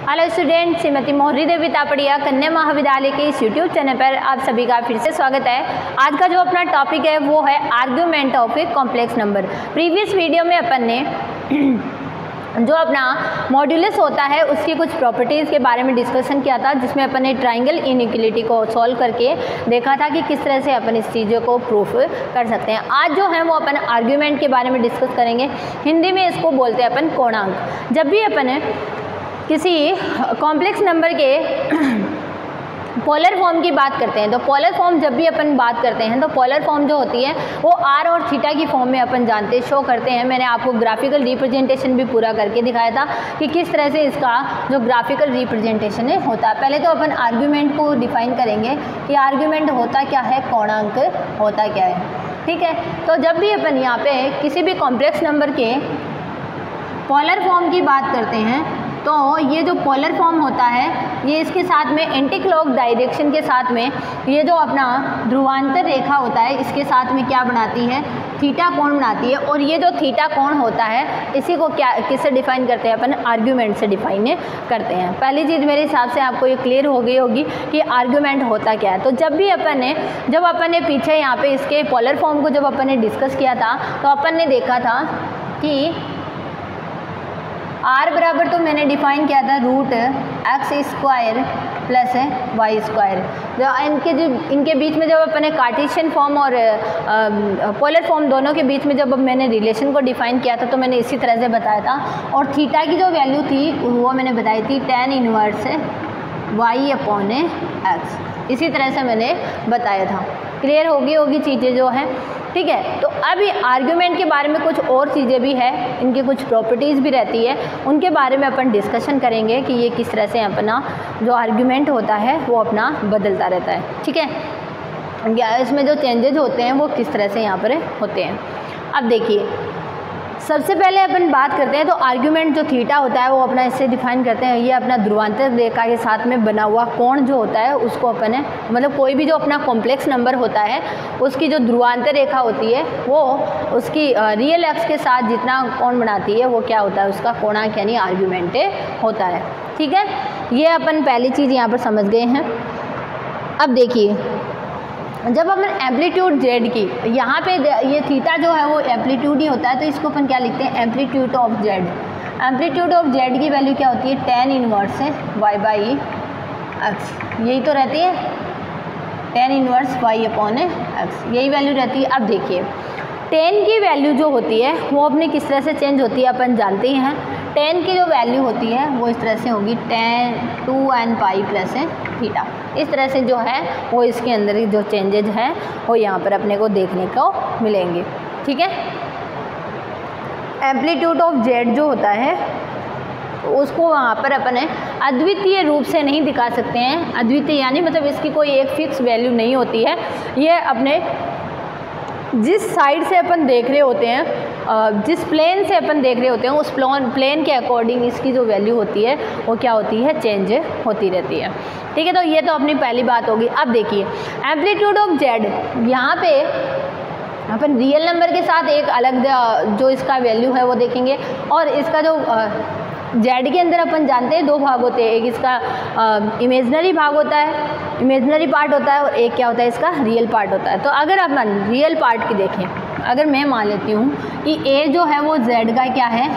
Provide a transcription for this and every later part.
Hello student, Shrimati मोहरी देवी तापड़िया कन्या महाविद्यालय के इस यूट्यूब चैनल पर आप सभी का फिर से स्वागत है। आज का जो अपना टॉपिक है वो है argument of a complex number. Previous video में अपन ने जो अपना मॉड्यूलस होता है उसकी कुछ प्रॉपर्टीज़ के बारे में डिस्कशन किया था, जिसमें अपन ने ट्राइंगल इनइक्वालिटी को सॉल्व करके देखा था कि किस तरह से अपन इस चीज़ों को प्रूफ कर सकते हैं। आज जो है वो अपन आर्ग्यूमेंट के बारे में डिस्कस करेंगे। हिंदी में इसको बोलते हैं अपन कोणांक। जब भी अपन किसी कॉम्प्लेक्स नंबर के पोलर फॉर्म की बात करते हैं तो पोलर फॉर्म जब भी अपन बात करते हैं तो पोलर फॉर्म जो होती है वो आर और थीटा की फॉर्म में अपन जानते शो करते हैं। मैंने आपको ग्राफिकल रिप्रेजेंटेशन भी पूरा करके दिखाया था कि किस तरह से इसका जो ग्राफिकल रिप्रेजेंटेशन है होता है। पहले तो अपन आर्ग्यूमेंट को डिफाइन करेंगे कि आर्ग्यूमेंट होता क्या है, कोणांक होता क्या है। ठीक है, तो जब भी अपन यहाँ पे किसी भी कॉम्प्लेक्स नंबर के पोलर फॉर्म की बात करते हैं तो ये जो पोलर फॉर्म होता है ये इसके साथ में एंटी क्लॉक डायरेक्शन के साथ में ये जो अपना ध्रुवांतर रेखा होता है इसके साथ में क्या बनाती है, थीटा कोण बनाती है। और ये जो थीटा कोण होता है इसी को क्या किससे डिफाइन करते हैं अपन, आर्ग्यूमेंट से डिफाइन करते हैं। पहली चीज़ मेरे हिसाब से आपको ये क्लियर हो गई होगी कि आर्ग्यूमेंट होता क्या है। तो जब अपन ने पीछे यहाँ पे इसके पोलर फॉर्म को जब अपन ने डिस्कस किया था तो अपन ने देखा था कि आर बराबर तो मैंने डिफाइन किया था √x² प्लस y²। जो इनके बीच में जब अपने कार्टेशियन फॉर्म और पोलर फॉर्म दोनों के बीच में जब मैंने रिलेशन को डिफाइन किया था तो मैंने इसी तरह से बताया था। और थीटा की जो वैल्यू थी वो मैंने बताई थी tan इनवर्स y/x, इसी तरह से मैंने बताया था। क्लियर होगी चीज़ें जो हैं। ठीक है, तो अभी आर्ग्यूमेंट के बारे में कुछ और चीज़ें भी है, इनकी कुछ प्रॉपर्टीज़ भी रहती है, उनके बारे में अपन डिस्कशन करेंगे कि ये किस तरह से अपना जो आर्ग्यूमेंट होता है वो अपना बदलता रहता है। ठीक है, इसमें जो चेंजेज होते हैं वो किस तरह से यहाँ पर होते हैं। अब देखिए, सबसे पहले अपन बात करते हैं तो आर्ग्यूमेंट जो थीटा होता है वो अपना इससे डिफाइन करते हैं। ये अपना ध्रुवांतर रेखा के साथ में बना हुआ कोण जो होता है उसको अपन मतलब कोई भी जो अपना कॉम्प्लेक्स नंबर होता है उसकी जो ध्रुवांतर रेखा होती है वो उसकी रियल एक्स के साथ जितना कोण बनाती है वो क्या होता है, उसका कोणांक यानी आर्ग्यूमेंट होता है। ठीक है, ये अपन पहली चीज़ यहाँ पर समझ गए हैं। अब देखिए, जब अपन एम्पलीट्यूड जेड की यहाँ पे ये थीटा जो है वो एम्पलीट्यूड ही होता है तो इसको अपन क्या लिखते हैं, amplitude of Z. Amplitude of Z की वैल्यू क्या होती है, tan इनवर्स y/x, यही तो रहती है, tan इनवर्स y/x, यही वैल्यू रहती है। अब देखिए, tan की वैल्यू जो होती है वो अपने किस तरह से चेंज होती है अपन जानते ही हैं। tan की जो वैल्यू होती है वो इस तरह से होगी tan 2n pi plus theta. इस तरह से जो है वो इसके अंदर जो चेंजेज हैं वो यहाँ पर अपने को देखने को मिलेंगे। ठीक है, एम्पलीट्यूड ऑफ जेड जो होता है उसको वहाँ पर अपन अद्वितीय रूप से नहीं दिखा सकते हैं। अद्वितीय यानी मतलब इसकी कोई एक फिक्स वैल्यू नहीं होती है। ये अपने जिस साइड से अपन देख रहे होते हैं, जिस प्लेन से अपन देख रहे होते हैं उस प्लेन के अकॉर्डिंग इसकी जो वैल्यू होती है वो क्या होती है, चेंज होती रहती है। ठीक है, तो ये तो अपनी पहली बात होगी। अब देखिए, एम्पलीट्यूड ऑफ जेड यहाँ पे अपन रियल नंबर के साथ एक अलग जो इसका वैल्यू है वो देखेंगे। और इसका जो जेड के अंदर अपन जानते हैं दो भाग होते हैं, एक इसका इमेजनरी भाग होता है, इमेजनरी पार्ट होता है, और एक क्या होता है, इसका रियल पार्ट होता है। तो अगर अपन रियल पार्ट की देखें, अगर मैं मान लेती हूँ कि ए जो है वो जेड का क्या है,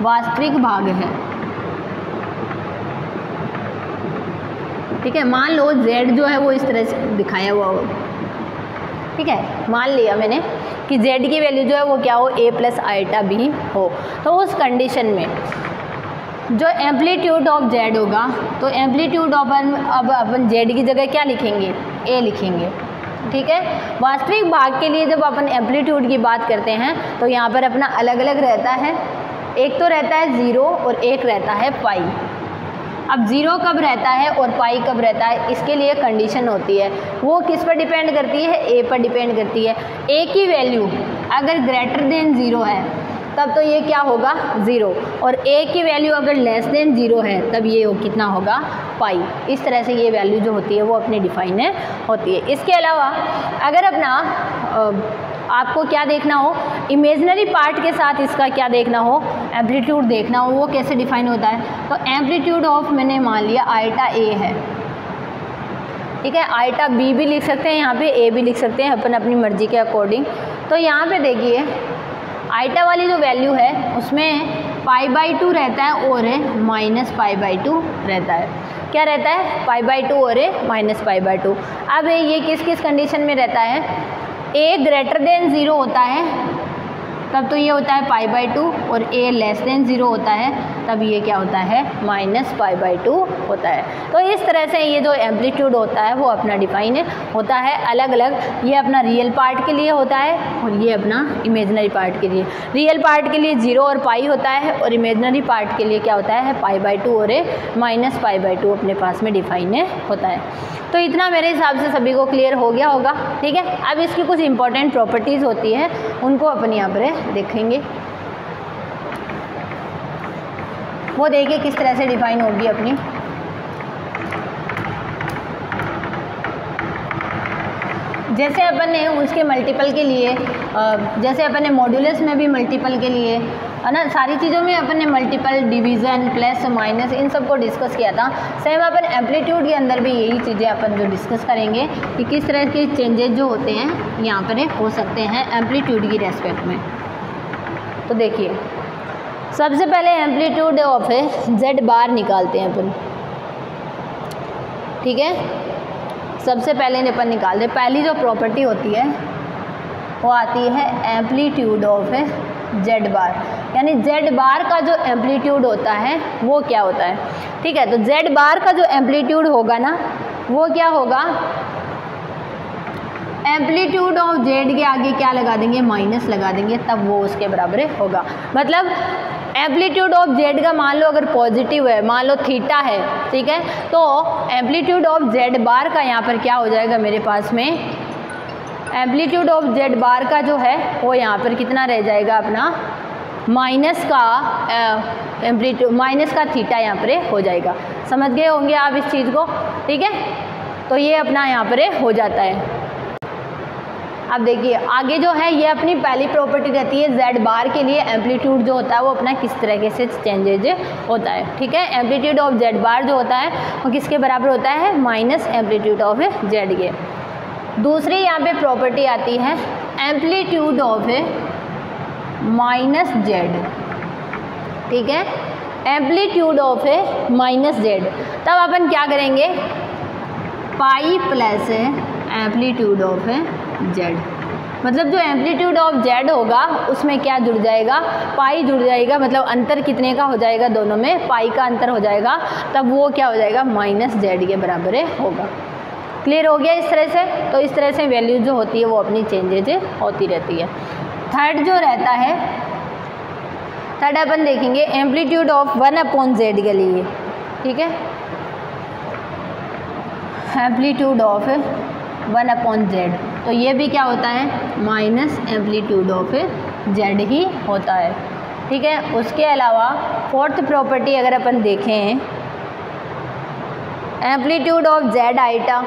वास्तविक भाग है। ठीक है, मान लो जेड जो है वो इस तरह से दिखाया हुआ हो। ठीक है, मान लिया मैंने कि z की वैल्यू जो है वो क्या हो, a+i भी हो। तो उस कंडीशन में जो एम्पलीट्यूड ऑफ z होगा तो एम्पलीट्यूड ऑफ अब अपन z की जगह क्या लिखेंगे, a लिखेंगे। ठीक है, वास्तविक भाग के लिए जब अपन एम्पलीट्यूड की बात करते हैं तो यहाँ पर अपना अलग अलग रहता है। एक तो रहता है 0 और एक रहता है पाई। अब 0 कब रहता है और पाई कब रहता है, इसके लिए कंडीशन होती है। वो किस पर डिपेंड करती है, ए पर डिपेंड करती है। ए की वैल्यू अगर ग्रेटर देन 0 है तब तो ये क्या होगा, 0, और ए की वैल्यू अगर लेस देन 0 है तब ये कितना होगा, पाई। इस तरह से ये वैल्यू जो होती है वो अपनी डिफाइन होती है। इसके अलावा अगर अपना आपको क्या देखना हो, इमेजिनरी पार्ट के साथ इसका क्या देखना हो, एम्पलीट्यूड देखना हो वो कैसे डिफाइन होता है, तो एम्पलीट्यूड ऑफ मैंने मान लिया आइटा ए है, ठीक है, आइटा बी भी लिख सकते हैं, यहाँ पे ए भी लिख सकते हैं अपन अपनी मर्जी के अकॉर्डिंग। तो यहाँ पे देखिए आइटा वाली जो वैल्यू है उसमें π/2 रहता है और -π/2 रहता है। क्या रहता है? π/2 और -π/2। अब ये किस किस कंडीशन में रहता है? a ग्रेटर देन 0 होता है तब तो ये होता है π/2, और a लेस देन 0 होता है तब ये क्या होता है? -π/2 होता है। तो इस तरह से ये जो एम्पलीट्यूड होता है वो अपना डिफाइन होता है अलग अलग। ये अपना रियल पार्ट के लिए होता है और ये अपना इमेजनरी पार्ट के लिए। रियल पार्ट के लिए 0 और पाई होता है और इमेजनरी पार्ट के लिए क्या होता है? π/2 और -π/2 अपने पास में डिफाइन होता है। तो इतना मेरे हिसाब से सभी को क्लियर हो गया होगा, ठीक है। अब इसकी कुछ इंपॉर्टेंट प्रॉपर्टीज़ होती है उनको अपन यहाँ पर देखेंगे, वो देखिए किस तरह से डिफाइन होगी अपनी। जैसे अपन ने उसके मल्टीपल के लिए जैसे अपन ने मॉड्यूलस में भी मल्टीपल के लिए है ना, सारी चीज़ों में अपन ने मल्टीपल, डिवीज़न, प्लस, माइनस इन सब को डिस्कस किया था। सेम अपन एम्पलीट्यूड के अंदर भी यही चीज़ें अपन जो डिस्कस करेंगे कि किस तरह के चेंजेस जो होते हैं यहाँ पर हो सकते हैं एम्पलीट्यूड की रेस्पेक्ट में। तो देखिए सबसे पहले एम्पलीट्यूड ऑफ जेड बार निकालते हैं अपन, ठीक है। सबसे पहले अपन निकालते हैं, पहली जो प्रॉपर्टी होती है वो आती है एम्पलीट्यूड ऑफ जेड बार, यानी जेड बार का जो एम्पलीट्यूड होता है वो क्या होता है, ठीक है। तो जेड बार का जो एम्पलीट्यूड होगा ना वो क्या होगा? एम्पलीट्यूड ऑफ जेड के आगे क्या लगा देंगे? माइनस लगा देंगे, तब वो उसके बराबर होगा। मतलब एम्पलीट्यूड ऑफ जेड का मान लो अगर पॉजिटिव है, मान लो थीटा है, ठीक है, तो एम्पलीट्यूड ऑफ जेड बार का यहाँ पर क्या हो जाएगा मेरे पास में? एम्पलीट्यूड ऑफ जेड बार का जो है वो यहाँ पर कितना रह जाएगा अपना? माइनस का एम्पलीट्यूड, माइनस का थीटा यहाँ पर हो जाएगा। समझ गए होंगे आप इस चीज़ को, ठीक है। तो ये अपना यहाँ पर हो जाता है। अब देखिए आगे जो है ये अपनी पहली प्रॉपर्टी रहती है जेड बार के लिए एम्पलीट्यूड जो होता है वो अपना किस तरीके से चेंजेज होता है, ठीक है। एम्पलीट्यूड ऑफ जेड बार जो होता है वो किसके बराबर होता है? माइनस एम्पलीट्यूड ऑफ जेड के। दूसरी यहाँ पे प्रॉपर्टी आती है एम्पलीट्यूड ऑफ माइनस जेड, ठीक है, एम्पलीट्यूड ऑफ माइनस जेड। तब अपन क्या करेंगे? Pi plus amplitude of Z, मतलब जो एम्पलीट्यूड ऑफ जेड होगा उसमें क्या जुड़ जाएगा? पाई जुड़ जाएगा, मतलब अंतर कितने का हो जाएगा? दोनों में पाई का अंतर हो जाएगा, तब वो क्या हो जाएगा? माइनस जेड के बराबर होगा। क्लियर हो गया इस तरह से? तो इस तरह से वैल्यू जो होती है वो अपनी चेंजेज होती रहती है। थर्ड जो रहता है, थर्ड अपन देखेंगे एम्पलीट्यूड ऑफ 1/z के लिए, ठीक है, एम्पलीट्यूड ऑफ 1/z। तो ये भी क्या होता है? माइनस एम्पलीट्यूड ऑफ जेड ही होता है, ठीक है। उसके अलावा फोर्थ प्रॉपर्टी अगर अपन देखें amplitude of Z eta,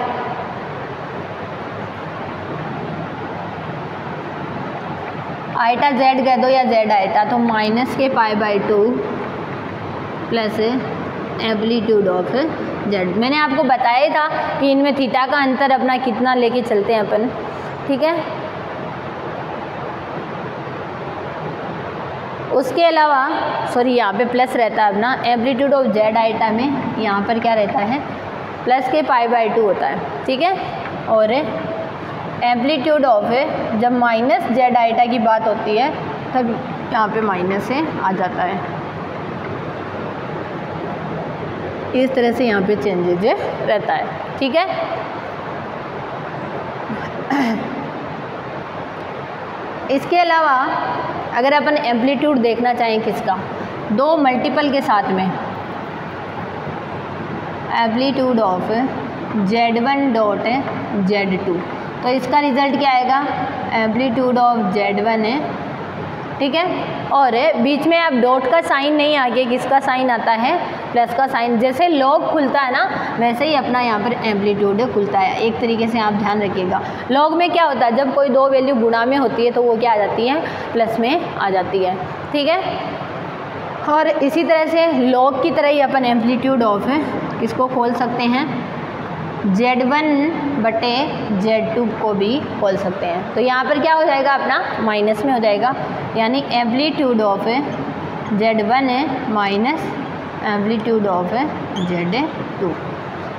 eta Z कह दो या जेड आइटा, तो माइनस के π/2 प्लस एम्पलीट्यूड ऑफ जेड। मैंने आपको बताया था कि इनमें थीटा का अंतर अपना कितना लेके चलते हैं अपन, ठीक है। उसके अलावा सॉरी यहाँ पे प्लस रहता है अपना एम्पलीट्यूड ऑफ जेड आइटा में, यहाँ पर क्या रहता है? प्लस के π/2 होता है, ठीक है। और एम्पलीट्यूड ऑफ जब माइनस जेड आइटा की बात होती है तब यहाँ पे माइनस से आ जाता है। इस तरह से यहाँ पे चेंजेज रहता है, ठीक है। इसके अलावा अगर अपन एम्पलीट्यूड देखना चाहें किसका? दो मल्टीपल के साथ में, amplitude of Z1 dot Z2, तो इसका रिजल्ट क्या आएगा? एम्पलीट्यूड ऑफ Z1 है, ठीक है। और बीच में अब डॉट का साइन नहीं आगे किसका साइन आता है? प्लस का साइन। जैसे लॉग खुलता है ना वैसे ही अपना यहाँ पर एम्पलीट्यूड खुलता है। एक तरीके से आप ध्यान रखिएगा, लॉग में क्या होता है? जब कोई दो वैल्यू गुणा में होती है तो वो क्या आ जाती है? प्लस में आ जाती है, ठीक है। और इसी तरह से लॉग की तरह ही अपन एम्पलीट्यूड ऑफ है इसको खोल सकते हैं, Z1/Z2 को भी खोल सकते हैं। तो यहाँ पर क्या हो जाएगा अपना माइनस में हो जाएगा, यानी एम्पलीट्यूड ऑफ Z1 है माइनस एम्पलीट्यूड ऑफ Z2।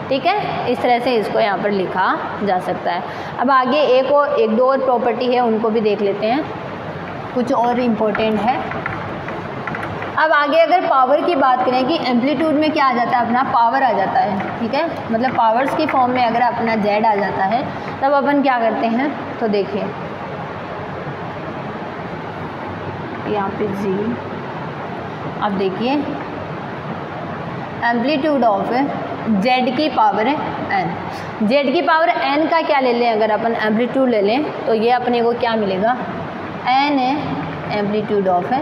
ठीक है, इस तरह से इसको यहाँ पर लिखा जा सकता है। अब आगे एक दो और प्रॉपर्टी है, उनको भी देख लेते हैं, कुछ और इम्पोर्टेंट है। अब आगे अगर पावर की बात करें कि एम्पलीट्यूड में क्या आ जाता है अपना पावर आ जाता है। ठीक है, मतलब पावर्स की फॉर्म में अगर अपना Z आ जाता है तब अपन क्या करते हैं, तो देखिए यहाँ पे G, अब देखिए एम्पलीट्यूड ऑफ Z की पावर है N, Z की पावर N का क्या ले लें, अगर अपन एम्पलीट्यूड ले लें तो ये अपने को क्या मिलेगा, N है एम्पलीट्यूड ऑफ Z।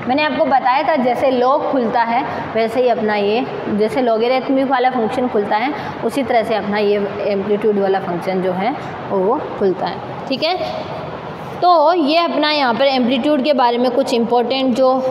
मैंने आपको बताया था जैसे लॉग खुलता है वैसे ही अपना ये, जैसे लॉगरिथमिक वाला फंक्शन खुलता है उसी तरह से अपना ये एम्पलीट्यूड वाला फंक्शन जो है वो खुलता है। ठीक है, तो ये अपना यहाँ पर एम्पलीट्यूड के बारे में कुछ इम्पोर्टेंट जो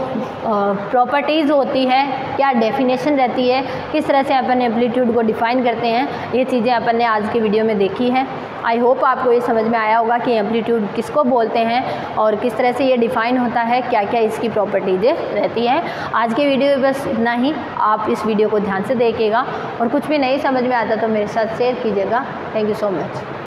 प्रॉपर्टीज़ होती है, क्या डेफिनेशन रहती है, किस तरह से अपन एम्पलीट्यूड को डिफ़ाइन करते हैं, ये चीज़ें अपन ने आज की वीडियो में देखी है। आई होप आपको ये समझ में आया होगा कि एम्पलीट्यूड किसको बोलते हैं और किस तरह से ये डिफ़ाइन होता है, क्या क्या इसकी प्रॉपर्टीज़ें रहती हैं। आज की वीडियो में बस इतना ही, आप इस वीडियो को ध्यान से देखिएगा और कुछ भी नहीं समझ में आता तो मेरे साथ शेयर कीजिएगा। Thank you so much.